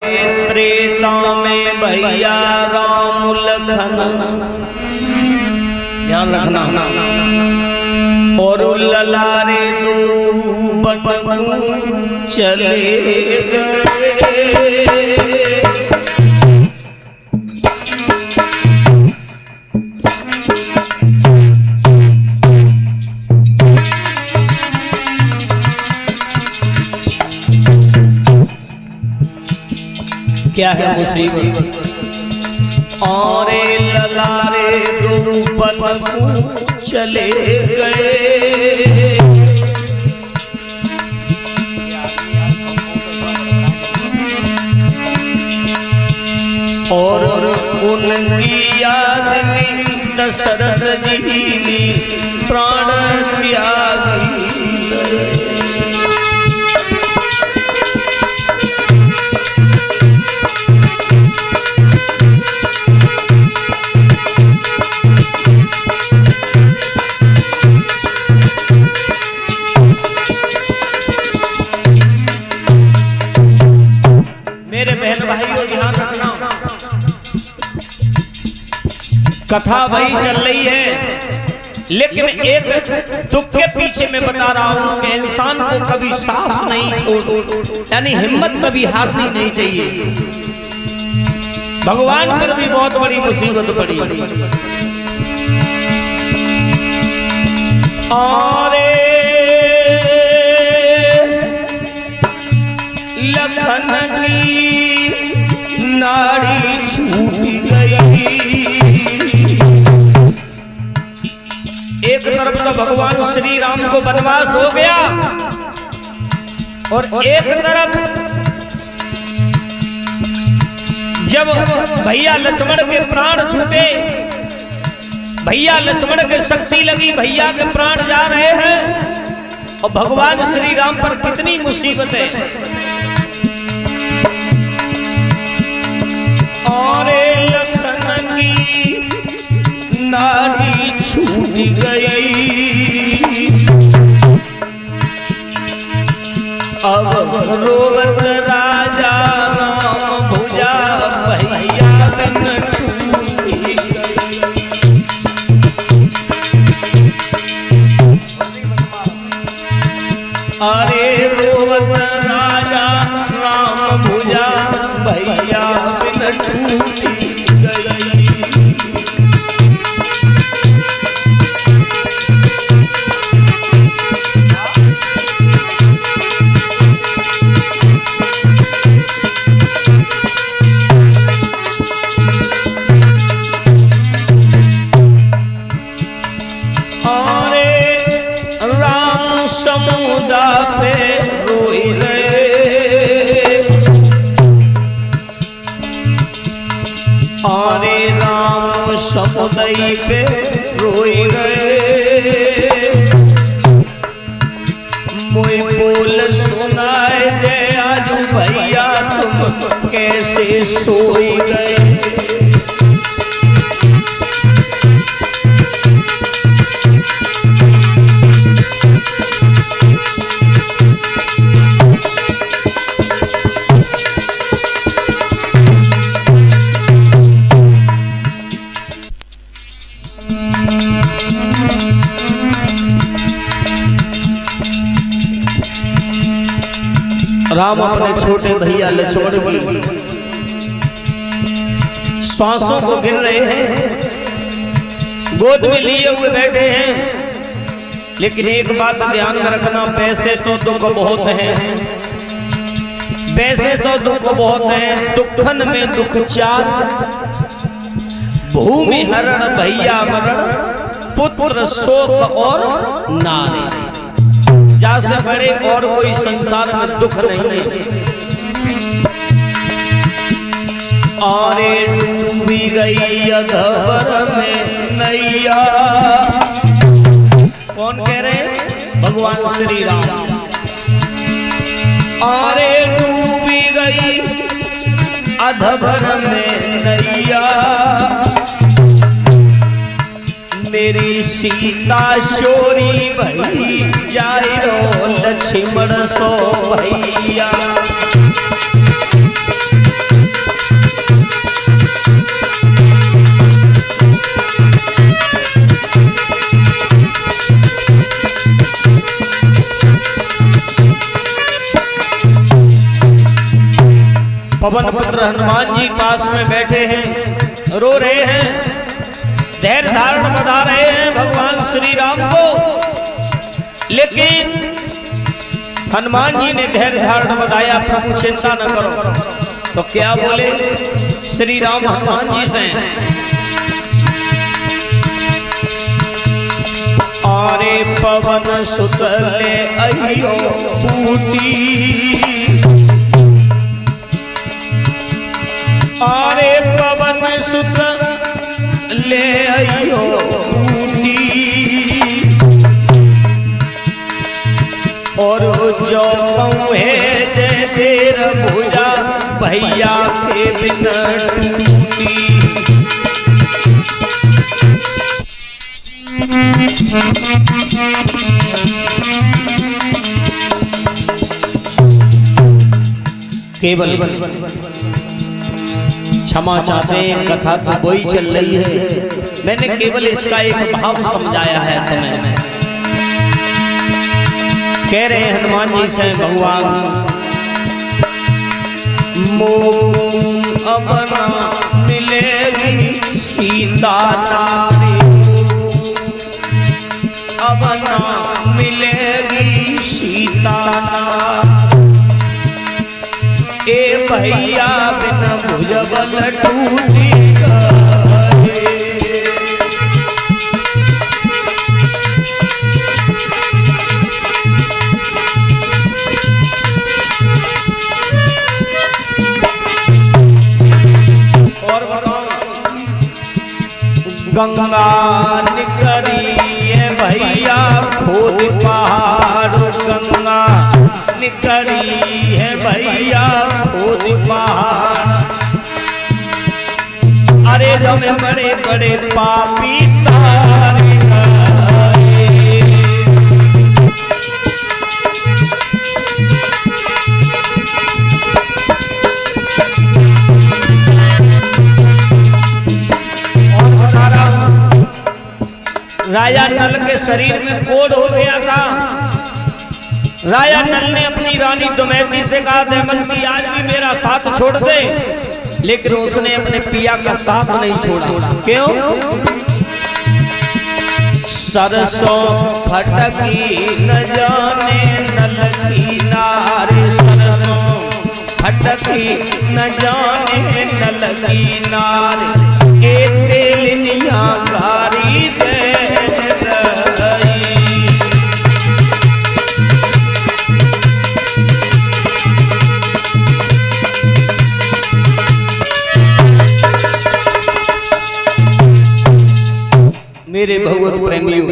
त्रेता में भैया राम लखन, ध्यान रखना, और ललारे दो बन चले गए। क्या है मुसीबत? और ललारे दो बन चले गए। और उनकी याद में दशरथ जी ने प्राण त्यागी। मेरे बहन भाइयों ध्यान रखना, कथा वही चल रही है, लेकिन एक दुख के पीछे मैं बता रहा हूं कि इंसान को कभी साहस नहीं छोड़, यानी हिम्मत कभी हारनी नहीं चाहिए। भगवान पर भी बहुत बड़ी मुसीबत पड़ी। और लखन की नाड़ी छूट गई। एक तरफ तो भगवान श्री राम को वनवास हो गया, और एक तरफ जब भैया लक्ष्मण के प्राण छूटे, भैया लक्ष्मण के शक्ति लगी, भैया के प्राण जा रहे हैं, और भगवान श्री राम पर कितनी मुसीबत है। और लखन की नाड़ी छूट गई। अब रोवत राजा राम भुजा भैया तन टूटी गई। अरे रोवत राजा राम भुजा भैया तन टूटी गई। समुदा पे रोई रहे, अरे राम समुदाई पे रोई रहे। मोई बोल सुनाए दे आजू भैया तुम कैसे सोई गए। राम अपने छोटे भैया लक्ष्मण की श्वासों को गिर रहे हैं, गोद में लिए हुए बैठे हैं। लेकिन एक बात ध्यान में रखना, वैसे तो दुख बहुत है, वैसे तो दुख बहुत है, दुखन में दुख चार, भूमि हरण भैया मरण, पुत्र शोक और नारी, जैसे बड़े और कोई संसार में दुख नहीं है। आरे डूबी गई अधवर में नैया, कौन कह रहे हैं? भगवान श्री राम। आरे डूबी गई अधवर में नैया, मेरी सीता चोरी भई जाए रो लक्ष्मण सो भैया। पवन पुत्र हनुमान जी पास में बैठे हैं, रो रहे हैं, धैर्य धारण बता रहे हैं भगवान श्री राम को। लेकिन हनुमान जी ने धैर्य धारण बताया, प्रभु चिंता न करो। तो क्या बोले श्री राम हनुमान जी से, आरे पवन सुत ले अहियो बूटी, आरे पवन सुत ले अहियो बूटी, और जो कौहे दे तेर भुजा भैया के बिन टूटी। केवल क्षमा चाहते हैं, कथा तो कोई चल रही है, मैंने केवल इसका एक भाव समझाया है तुम्हें। कह रहे हैं हनुमान जी से भगवान, मोह अब ना मिलेगी सीता नारी, अब ना मिलेगी सीता नारी, ए भैया बिन भुजबल टूटी गए। और बताओ, गंगा निकरी है भैया खोद पहाड़, गंगा निकरी है भैया खोद पहाड़, अरे जो में बड़े बड़े पापी तारे गए। और हमारा राजा नल के शरीर में कोढ़ हो गया था। राजा नल ने अपनी रानी दमयंती से कहा, दमयंती आज भी मेरा साथ छोड़ दे, लेकिन उसने अपने पिया का साथ नहीं छोड़ा। क्यों? सरसों फटकी न जाने नल की नारी, सरसों फटकी न जाने नल की नारी, एक तेलिया गारी दे रही। मेरे भगवत प्रेमियों,